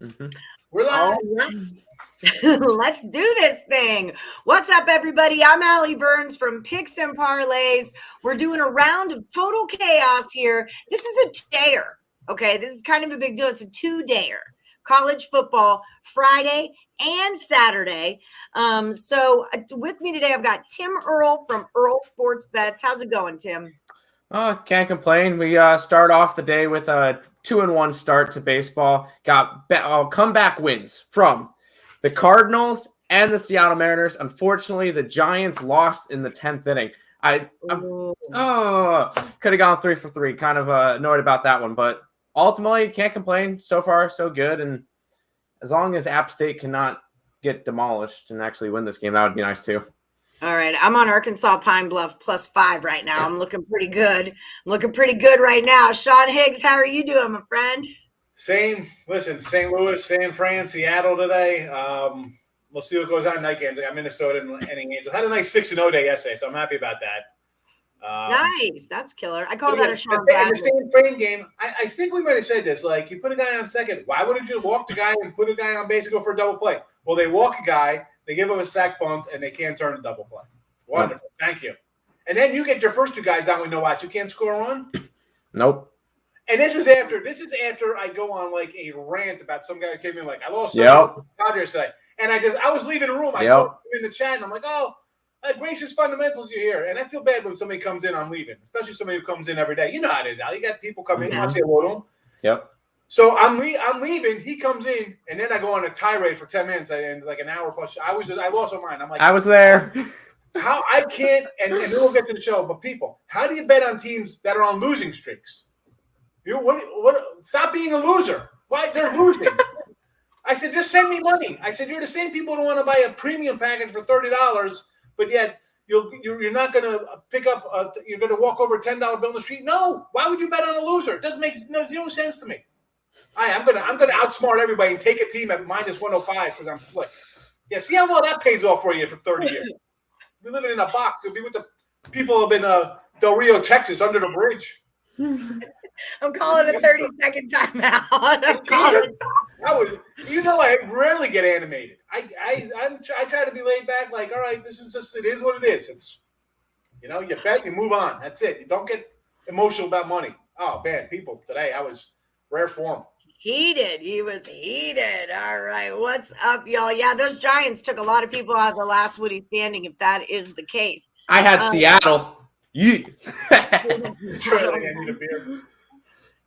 Mm-hmm. We're live. Let's do this thing. What's up, everybody? I'm Allie Burns from Picks and Parlays. We're doing a round of total chaos here. This is a dare. Okay, this is kind of a big deal. It's a 2-dayer. College football Friday and Saturday. So with me today, I've got Tim Earle from Earle Sports Bets. How's it going, Tim? Oh, can't complain. We start off the day with a 2-1 start to baseball. Got comeback wins from the Cardinals and the Seattle Mariners. Unfortunately, the Giants lost in the 10th inning. Could have gone 3 for 3. Kind of annoyed about that one, but ultimately can't complain. So far, so good. And as long as App State cannot get demolished and actually win this game, that would be nice too. All right, I'm on Arkansas Pine Bluff +5 right now. I'm looking pretty good. Right now. Sean Higgs, how are you doing, my friend? Same. Listen, St. Louis, San Fran, Seattle today. We'll see what goes on in night games. I got Minnesota and Angels. Had a nice 6-0 day yesterday, so I'm happy about that. Nice. That's killer. I call that a Sean Bradley. The San Fran game, I think we might have said this. Like, you put a guy on second. Why wouldn't you walk the guy and put a guy on base and go for a double play? Well, they walk a guy. They give him a sack bunt, and they can't turn a double play. Wonderful. Thank you. And then you get your first 2 guys out with no outs. You can't score a run? Nope. And this is after I go on like a rant about some guy who came in like, I lost Padres today. And I was leaving the room. I saw him in the chat, and I'm like, gracious fundamentals you're here. And I feel bad when somebody comes in, I'm leaving, especially somebody who comes in every day. You know how it is, Al. You got people come in, I'll say hello to them. Yep. So I'm leaving. He comes in, and then I go on a tirade for 10 minutes, and like an hour plus. I lost my mind. I'm like, I was there. How I can't, and then we'll get to the show. But people, how do you bet on teams that are on losing streaks? What? Stop being a loser. Why they're losing? I said, just send me money. I said, you're the same people who want to buy a premium package for $30, but yet you're not going to pick up. You're going to walk over a $10 bill in the street. No. Why would you bet on a loser? It doesn't make no sense to me. I'm gonna outsmart everybody and take a team at -105 because I'm slick. Yeah, see how well that pays off for you for 30 years. We're living in a box. You'll be with the people up in Del Rio, Texas, under the bridge. I'm calling a 30-second timeout. I rarely get animated. I try to be laid back. Like, all right, this is just it is what it is. It's you bet, you move on. That's it. You don't get emotional about money. Oh man, people today I was rare form. He was heated. All right, what's up, y'all? Yeah, those Giants took a lot of people out of the last Woody standing, if that is the case. I had Seattle.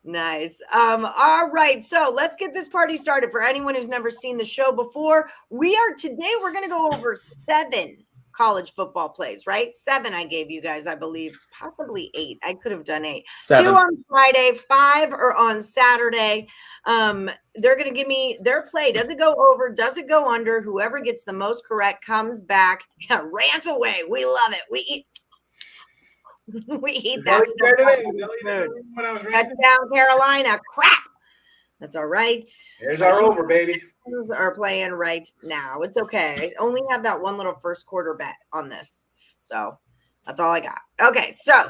Nice. All right, so let's get this party started. For anyone who's never seen the show before, we're going to go over 7 college football plays, right? 7 I gave you guys, I believe, possibly 8. I could have done 8. 7. 2 on Friday, 5 are on Saturday. They're going to give me their play. Does it go over? Does it go under? Whoever gets the most correct comes back. Yeah, rant away. We love it. We eat that stuff. Touchdown, Carolina. Crap. That's all right. Here's our over, baby. Are playing right now. It's okay. I only have that one little first quarter bet on this. So that's all I got. Okay, so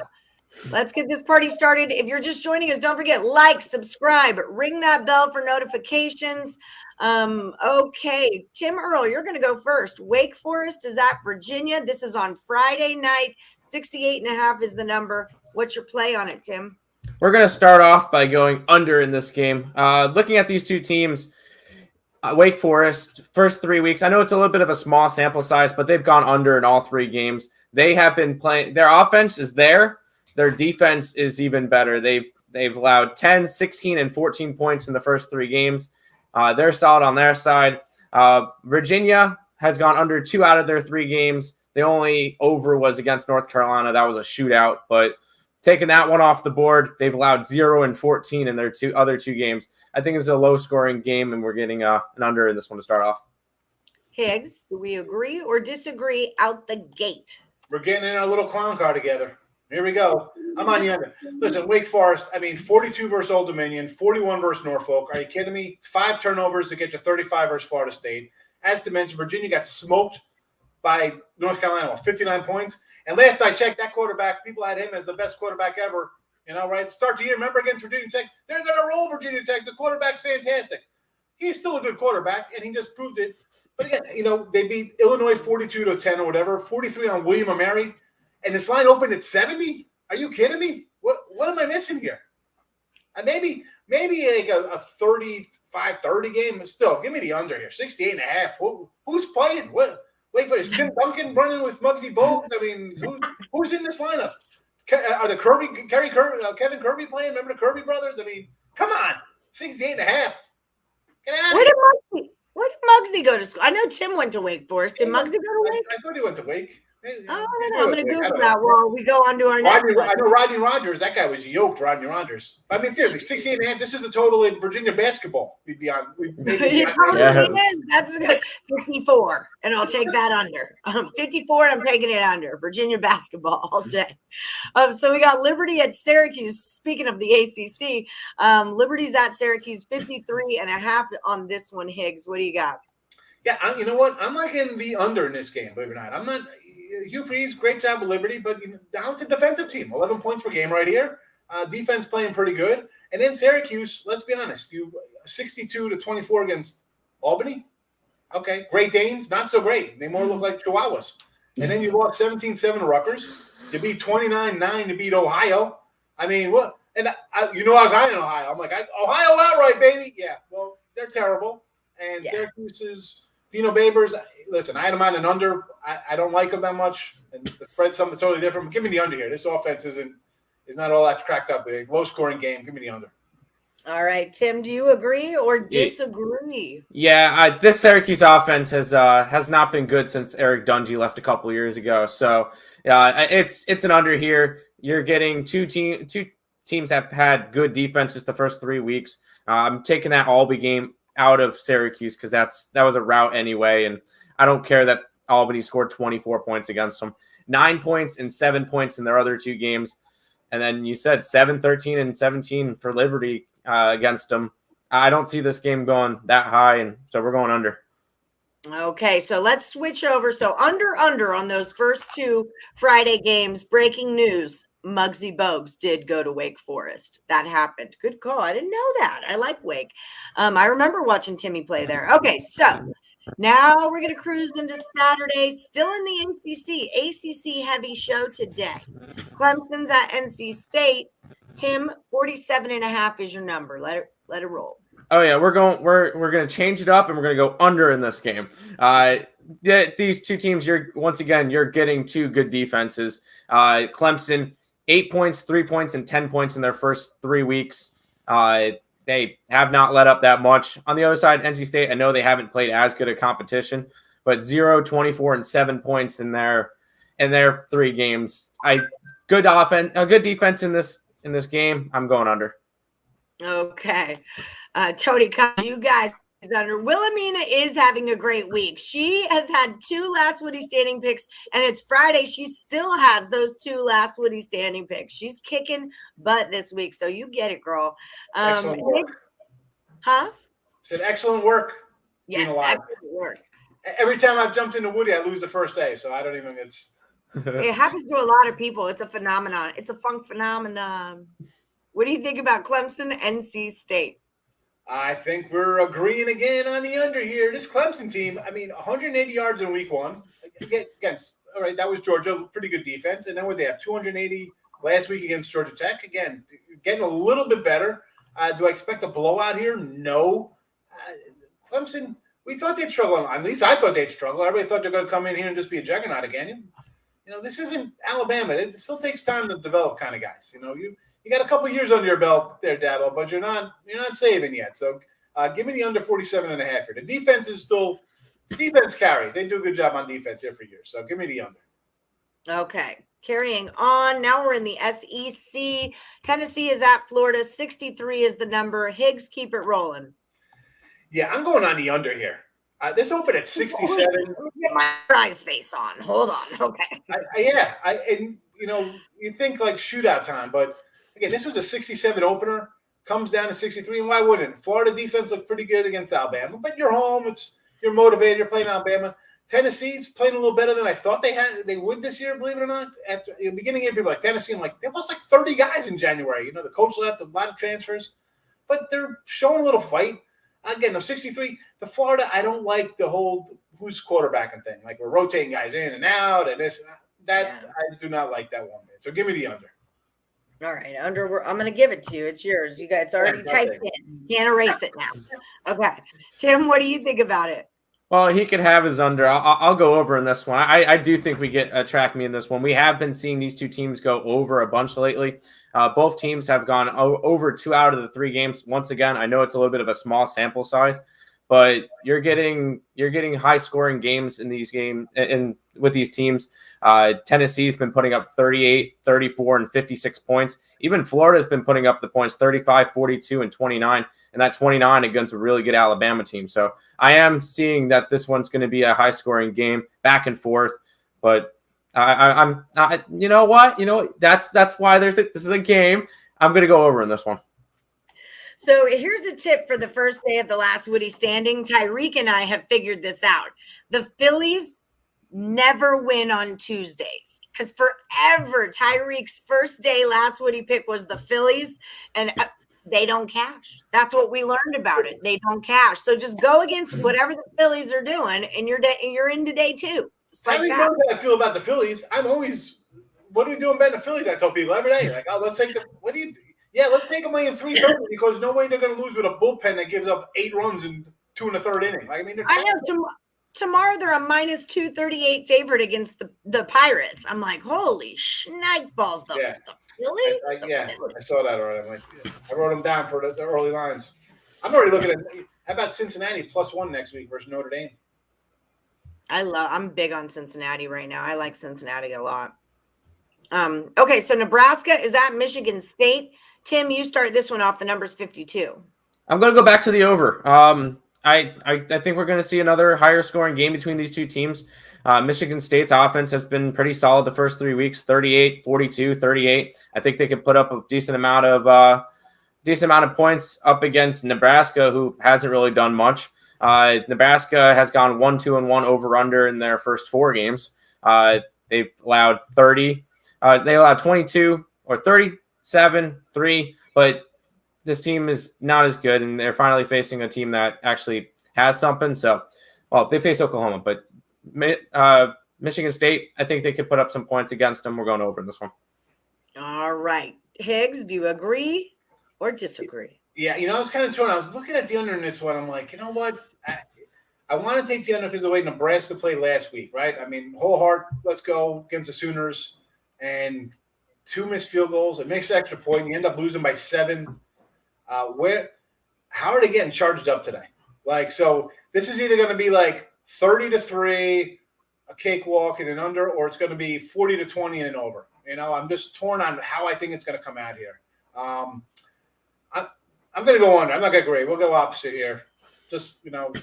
let's get this party started. If you're just joining us, don't forget, like, subscribe, ring that bell for notifications. Okay, Tim Earle, you're going to go first. Wake Forest is at Virginia. This is on Friday night. 68.5 is the number. What's your play on it, Tim? We're going to start off by going under in this game. Looking at these two teams, Wake Forest, first 3 weeks, I know it's a little bit of a small sample size, but they've gone under in all 3 games. They have been playing – their offense is there. Their defense is even better. They've allowed 10, 16, and 14 points in the first 3 games. They're solid on their side. Virginia has gone under 2 out of their 3 games. The only over was against North Carolina. That was a shootout, but – taking that one off the board, they've allowed 0 and 14 in their other 2 games. I think it's a low-scoring game, and we're getting an under in this one to start off. Higgs, do we agree or disagree out the gate? We're getting in our little clown car together. Here we go. I'm on the under. Listen, Wake Forest, 42 versus Old Dominion, 41 versus Norfolk. Are you kidding me? 5 turnovers to get you 35 versus Florida State. As to mention, Virginia got smoked by North Carolina, 59 points. And last I checked, that quarterback, people had him as the best quarterback ever. Right? Start the year, remember against Virginia Tech? They're going to roll Virginia Tech. The quarterback's fantastic. he's still a good quarterback, and he just proved it. But again, they beat Illinois 42-10 or whatever, 43 on William & Mary, and this line opened at 70. Are you kidding me? What am I missing here? And maybe like a 35-30 game, but still, give me the under here. 68.5. Who's playing? Wait for is Tim Duncan running with Muggsy Bogues? I mean, who's in this lineup? Are the Kevin Kirby playing? Remember the Kirby brothers? I mean, come on, 68.5. Get out of here. Where did Muggsy go to school? I know Tim went to Wake Forest. Did Muggsy go to Wake? I thought he went to Wake. I'm going to Google that while we go on to our next one. I know Rodney Rogers. That guy was yoked, Rodney Rogers. I mean, seriously, 68.5. This is the total in Virginia basketball. We'd be on. It probably is. That's good. 54, and I'll take that under. 54, and I'm taking it under. Virginia basketball all day. So we got Liberty at Syracuse. Speaking of the ACC, Liberty's at Syracuse, 53.5 on this one. Higgs, what do you got? Yeah, you know what? I'm liking the under in this game, believe it or not. I'm not. Hugh Freeze, great job with Liberty, but now it's a defensive team. 11 points per game right here. Defense playing pretty good. And then Syracuse, let's be honest, 62-24 against Albany. Okay, Great Danes, not so great. They more look like Chihuahuas. And then you lost 17-7 to Rutgers. You beat 29-9 to beat Ohio. I mean, what? And I was high in Ohio. I'm like, Ohio outright, baby. Yeah, well, they're terrible. And Syracuse's Dino Babers, listen, I had them on an under. I don't like them that much. And the spread's something totally different. But give me the under here. This offense is not all that cracked up. It's a low-scoring game. Give me the under. All right, Tim, do you agree or disagree? Yeah, this Syracuse offense has not been good since Eric Dungy left a couple years ago. So it's an under here. You're getting two teams that have had good defenses the first 3 weeks. I'm taking that Albany game out of Syracuse because that was a rout anyway, and I don't care that Albany scored 24 points against them. 9 points and 7 points in their other two games. And then you said 7, 13, and 17 for Liberty against them. I don't see this game going that high, and so we're going under. Okay, so let's switch over. So under on those first two Friday games. Breaking news. Muggsy Bogues did go to Wake Forest. That happened. Good call. I didn't know that. I like Wake. I remember watching Timmy play there. Okay, so now we're going to cruise into Saturday. Still in the ACC heavy show today. Clemson's at NC State. Tim, 47.5 is your number. Let it roll. Oh yeah, we're going to change it up, and we're going to go under in this game. These two teams, you're getting two good defenses. Clemson, 8 points, 3 points, and 10 points in their first 3 weeks. They have not let up that much. On the other side, NC State, I know they haven't played as good a competition, but 0, 24, and 7 points in their 3 games. Good offense, a good defense in this game. I'm going under. Okay, Tony, you guys under. Wilhelmina is having a great week. She has had 2 last Woody standing picks, and it's Friday. She still has those 2 last Woody standing picks. She's kicking butt this week, so you get it, girl. Excellent work. Huh? Said excellent work. Yes, excellent work. Every time I've jumped into Woody, I lose the first day, so I don't even. It happens to a lot of people. It's a phenomenon. It's a funk phenomenon. What do you think about Clemson NC State? I think we're agreeing again on the under here. This Clemson team, 180 yards in week 1 against. All right, that was Georgia, pretty good defense. And then what they have, 280 last week against Georgia Tech. Again, getting a little bit better. Do I expect a blowout here? No. Clemson, we thought they'd struggle. At least I thought they'd struggle. Everybody thought they're going to come in here and just be a juggernaut again. This isn't Alabama. It still takes time to develop kind of guys. You got a couple years under your belt there, Dabo, but you're not saving yet. So give me the under 47.5 here. The defense carries. They do a good job on defense here for years. So give me the under. Okay. Carrying on. Now we're in the SEC. Tennessee is at Florida. 63 is the number. Higgs, keep it rolling. Yeah, I'm going on the under here. This opened at 67. Get my eyes face on. Hold on. Okay. You think like shootout time, but again, this was a 67 opener, comes down to 63, and why wouldn't? Florida defense looked pretty good against Alabama, but you're home. You're motivated. You're playing Alabama. Tennessee's playing a little better than I thought they would this year, believe it or not. After the beginning of the year, people like Tennessee, they lost like 30 guys in January. The coach left, a lot of transfers, but they're showing a little fight. again, no 63. The Florida, I don't like the whole who's quarterbacking thing. Like we're rotating guys in and out and this. That I do not like that one bit. So give me the under. All right, under. I'm going to give it to you. It's yours. You got it's already typed in. Can't erase it now. Okay, Tim, what do you think about it? Well, he could have his under. I'll go over in this one. I do think we get a track me in this one. We have been seeing these two teams go over a bunch lately. Both teams have gone over 2 out of the 3 games. Once again, I know it's a little bit of a small sample size, but you're getting high scoring games in these games and with these teams. Tennessee's been putting up 38, 34, and 56 points. Even Florida's been putting up the points 35, 42, and 29, and that 29 against a really good Alabama team. So I am seeing that this one's going to be a high-scoring game, back and forth. But I'm you know what? That's why this is a game. I'm going to go over in this one. So here's a tip for the first day of the last Woody Standing. Tyreek and I have figured this out. The Phillies never win on Tuesdays because forever Tyreek's first day last Woody pick was the Phillies, and they don't cash. That's what we learned about it. They don't cash. So just go against whatever the Phillies are doing, and you're into day 2. Like how I feel about the Phillies. I'm always, what are we doing betting the Phillies? I tell people every day, like, oh, let's take let's take them in 3-30 because no way they're going to lose with a bullpen that gives up 8 runs in 2 1/3 inning. Like, I mean, I know. Tomorrow they're a minus 238 favorite against the Pirates. I'm like, holy shnipe balls, the Phillies? I saw that already. I'm like, I wrote them down for the early lines. I'm already looking at, how about Cincinnati +1 next week versus Notre Dame? I'm big on Cincinnati right now. I like Cincinnati a lot. Okay, so Nebraska is at Michigan State. Tim, you start this one off. The number's 52. I'm going to go back to the over. I think we're going to see another higher scoring game between these two teams. Michigan State's offense has been pretty solid the first 3 weeks, 38, 42, 38. I think they could put up a decent amount of points up against Nebraska, who hasn't really done much. Nebraska has gone 1-2-1 over under in their first 4 games. They've allowed 30. They allowed 22 or 37, 3, but this team is not as good, and they're finally facing a team that actually has something. So, they face Oklahoma, but Michigan State, I think they could put up some points against them. We're going over in this one. All right. Higgs, do you agree or disagree? Yeah, I was kind of torn. I was looking at the under in this one. I'm like, you know what? I want to take the under because of the way Nebraska played last week, right? I mean, whole heart, let's go against the Sooners. And 2 missed field goals, a missed extra point. You end up losing by 7. How are they getting charged up today? Like, so this is either going to be like 30-3, a cakewalk and an under, or it's going to be 40-20 and an over. I'm just torn on how I think it's going to come out here. I'm going to go under. I'm not going to agree. We'll go opposite here. Just, I'm going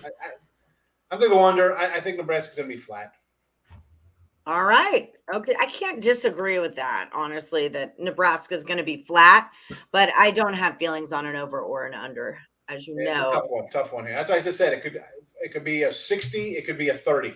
to go under. I think Nebraska's going to be flat. All right. Okay. I can't disagree with that, honestly, that Nebraska is going to be flat, but I don't have feelings on an over or an under, as you know. It's a tough one here. That's why I just said it could be a 60, it could be a 30.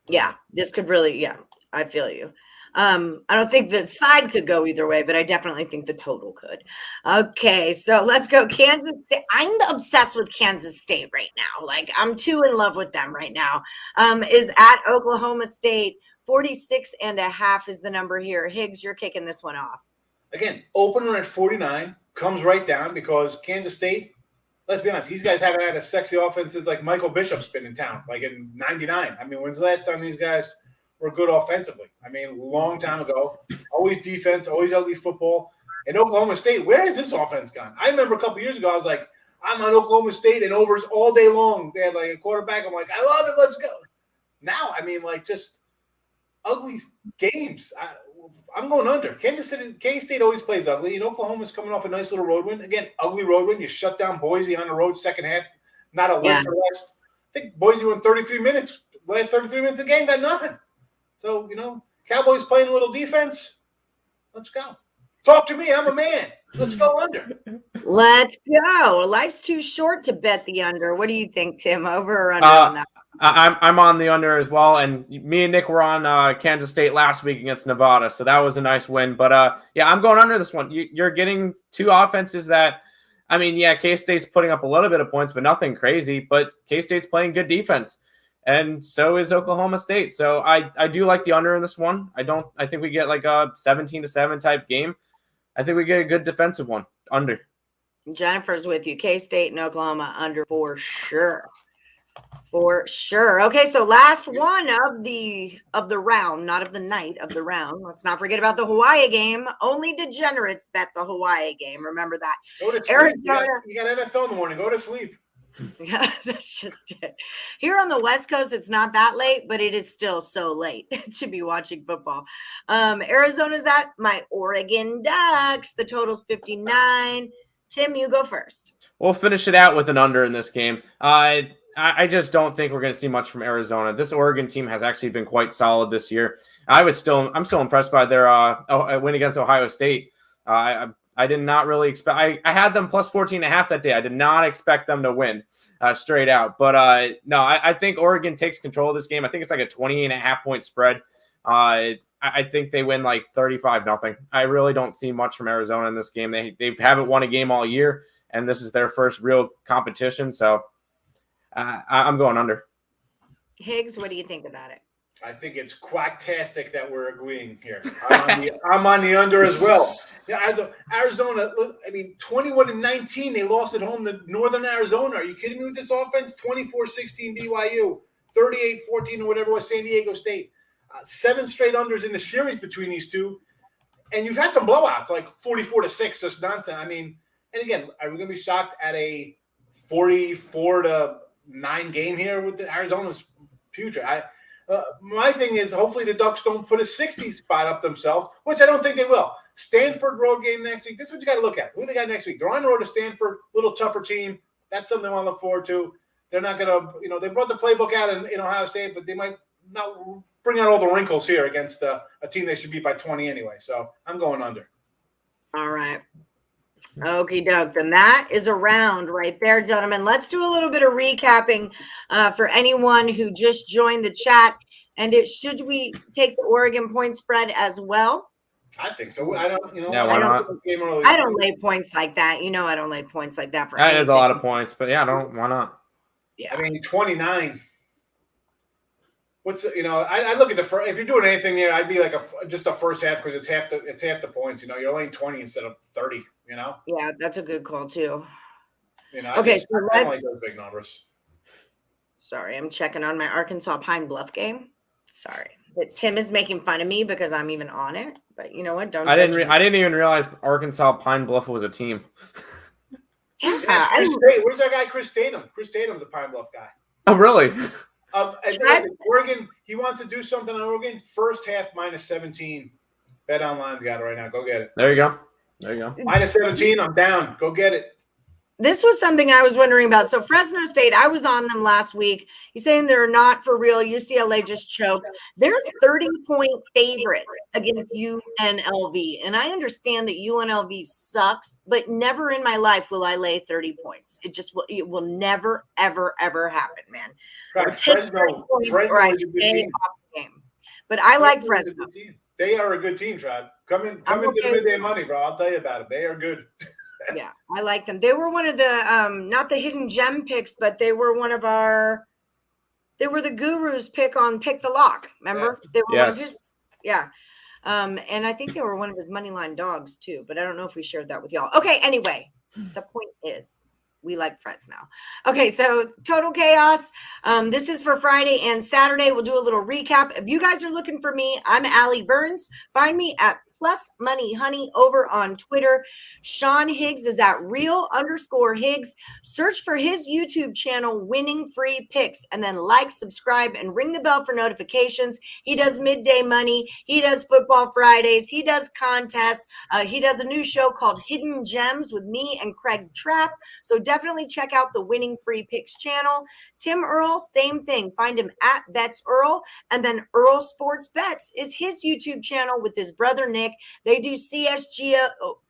Yeah, this could really, I feel you. I don't think the side could go either way, but I definitely think the total could. Okay, so let's go Kansas State. I'm obsessed with Kansas State right now. Like, I'm too in love with them right now. Is at Oklahoma State. 46.5 is the number here. Higgs, you're kicking this one off. Again, opener at 49 comes right down because Kansas State, let's be honest, these guys haven't had a sexy offense since like Michael Bishop's been in town, like in 99. I mean, when's the last time these guys were good offensively? I mean, long time ago. Always defense, always ugly football. And Oklahoma State, where has this offense gone? I remember a couple years ago, I was like, I'm on Oklahoma State and overs all day long. They had like a quarterback. I'm like, I love it. Let's go. Now, I mean, like just ugly games. I'm going under. K-State always plays ugly. And Oklahoma's coming off a nice little road win. Again, ugly road win. You shut down Boise on the road second half. Not a lick for last. I think Boise won 33 minutes. Last 33 minutes of the game got nothing. So, Cowboys playing a little defense. Let's go. Talk to me. I'm a man. Let's go under. Let's go. Life's too short to bet the under. What do you think, Tim? Over or under on that? I'm on the under as well. And me and Nick were on Kansas State last week against Nevada. So that was a nice win. But, I'm going under this one. You're getting 2 offenses that I mean, yeah, K-State's putting up a little bit of points, but nothing crazy. But K-State's playing good defense, and so is Oklahoma State. So I do like the under in this one. I think we get like a 17-7 type game. I think we get a good defensive one under. Jennifer's with you. K-State and Oklahoma under for sure. For sure. Okay, so last one of the round, not of the night, of the round. Let's not forget about the Hawaii game. Only degenerates bet the Hawaii game. Remember that. Go to sleep. Arizona. You got NFL in the morning. Go to sleep. Yeah, that's just it. Here on the West Coast, it's not that late, but it is still so late to be watching football. Arizona's at my Oregon Ducks. The total's 59. Tim, you go first. We'll finish it out with an under in this game. I just don't think we're going to see much from Arizona. This Oregon team has actually been quite solid this year. I'm still impressed by their win against Ohio State. I did not really expect. I had them plus 14.5 that day. I did not expect them to win straight out. But no, I think Oregon takes control of this game. I think it's like a 20.5 point spread. I think they win like 35-0. I really don't see much from Arizona in this game. They haven't won a game all year, and this is their first real competition. So I'm going under. Higgs, what do you think about it? I think it's quacktastic that we're agreeing here. I'm on the under as well. Yeah, Arizona. Look, I mean, 21-19. They lost at home to Northern Arizona. Are you kidding me with this offense? 24-16 BYU, 38-14 or whatever it was San Diego State. 7 straight unders in the series between these two, and you've had some blowouts like 44-6, just nonsense. I mean, and again, are we going to be shocked at a 44-9 game here with the Arizona's future? My thing is, hopefully the Ducks don't put a 60 spot up themselves, which I don't think they will. Stanford road game next week. This is what you got to look at. Who they got next week? They're on the road to Stanford, a little tougher team. That's something I want to look forward to. They're not going to, they brought the playbook out in Ohio State, but they might not bring out all the wrinkles here against a team they should beat by 20 anyway. So I'm going under. All right. Okie doke. Then that is a round right there, gentlemen. Let's do a little bit of recapping for anyone who just joined the chat. And should we take the Oregon point spread as well? I think so. I don't, Yeah, why not? I don't lay points like that. I don't lay points like that for That anything. is a lot of points, but yeah, why not? Yeah. I mean, 29. What's I look at the first. If you're doing anything here, I'd be like just the first half because it's half the points. You're only 20 instead of 30. Yeah, that's a good call too. Okay, so I don't like those big numbers. Sorry, I'm checking on my Arkansas Pine Bluff game. Sorry, but Tim is making fun of me because I'm even on it. But you know what? Don't. I didn't even realize Arkansas Pine Bluff was a team. Yeah, Chris State. Where's our guy Chris Tatum? Chris Tatum's a Pine Bluff guy. Oh, really? And Oregon, he wants to do something on Oregon. First half -17. Bet Online's got it right now. Go get it. There you go. -17. I'm down. Go get it. This was something I was wondering about. So Fresno State, I was on them last week. He's saying they're not for real. UCLA just choked. They're 30-point favorites against UNLV. And I understand that UNLV sucks, but never in my life will I lay 30 points. It will never, ever, ever happen, man. Fresno is a good team. But I like Fresno. They are a good team, Trad. Come into the midday money, bro. I'll tell you about it. They are good. Yeah, I like them. They were one of the not the hidden gem picks, but they were the guru's pick on Pick the Lock. Remember? Yeah. They were one of his. Yeah. And I think they were one of his money line dogs too, but I don't know if we shared that with y'all. Okay, anyway, the point is we like Fresno. Okay, so total chaos. This is for Friday and Saturday. We'll do a little recap. If you guys are looking for me, I'm Allie Burns. Find me at Plus Money Honey over on Twitter. Sean Higgs is at real_Higgs. Search for his YouTube channel, Winning Free Picks, and then like, subscribe, and ring the bell for notifications. He does Midday Money. He does Football Fridays. He does contests. He does a new show called Hidden Gems with me and Craig Trapp. So definitely check out the Winning Free Picks channel. Tim Earle, same thing. Find him at Bets Earle. And then Earle Sports Bets is his YouTube channel with his brother Nick. They do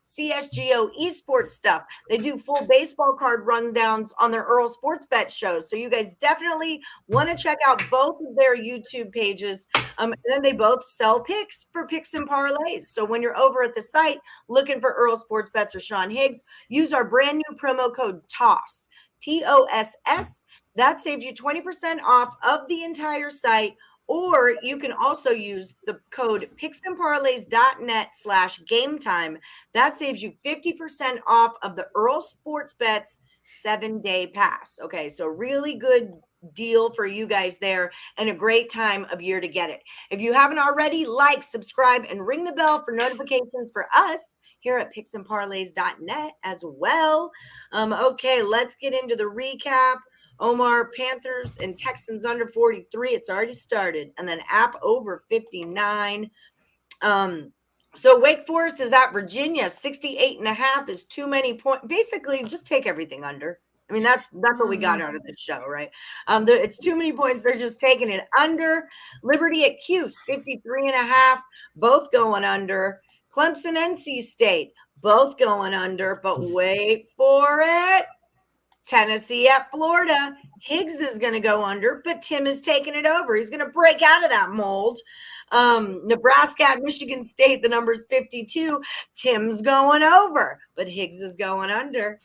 CSGO esports stuff. They do full baseball card rundowns on their Earle Sports Bet shows. So you guys definitely want to check out both of their YouTube pages. And then they both sell picks for picks and parlays. So when you're over at the site looking for Earle Sports Bets or Sean Higgs, use our brand new promo code TOSS, TOSS. That saves you 20% off of the entire site. Or you can also use the code picksandparlays.net/game time. That saves you 50% off of the Earle Sports Bets 7-day pass. Okay, so really good deal for you guys there and a great time of year to get it. If you haven't already, like, subscribe, and ring the bell for notifications for us here at picksandparlays.net as well. Okay, let's get into the recap. Omar, Panthers and Texans under 43. It's already started. And then App over 59. So Wake Forest is at Virginia. 68.5 is too many points. Basically, just take everything under. I mean, that's what we got out of this show, right? It's too many points. They're just taking it under. Liberty at Cuse, 53.5, both going under. Clemson NC State, both going under. But wait for it. Tennessee at Florida. Higgs is going to go under, but Tim is taking it over. He's going to break out of that mold. Nebraska at Michigan State, the number's 52. Tim's going over, but Higgs is going under.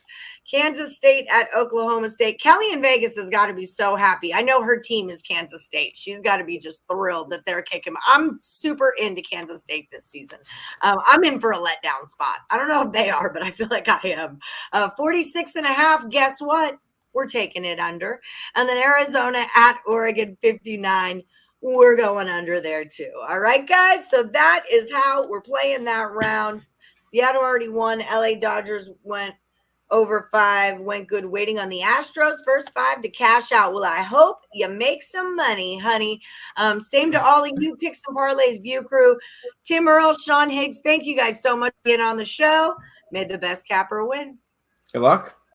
Kansas State at Oklahoma State. Kelly in Vegas has got to be so happy. I know her team is Kansas State. She's got to be just thrilled that they're kicking. I'm super into Kansas State this season. I'm in for a letdown spot. I don't know if they are, but I feel like I am. 46.5. Guess what? We're taking it under. And then Arizona at Oregon, 59. We're going under there too. All right, guys. So that is how we're playing that round. Seattle already won. LA Dodgers went over 5, went good, waiting on the Astros first 5 to cash out. Well, I hope you make some money, honey. Same to all of you Picks and Parlays View crew. Tim, Earle, Sean Higgs, thank you guys so much for being on the show. May the best capper win. Good luck.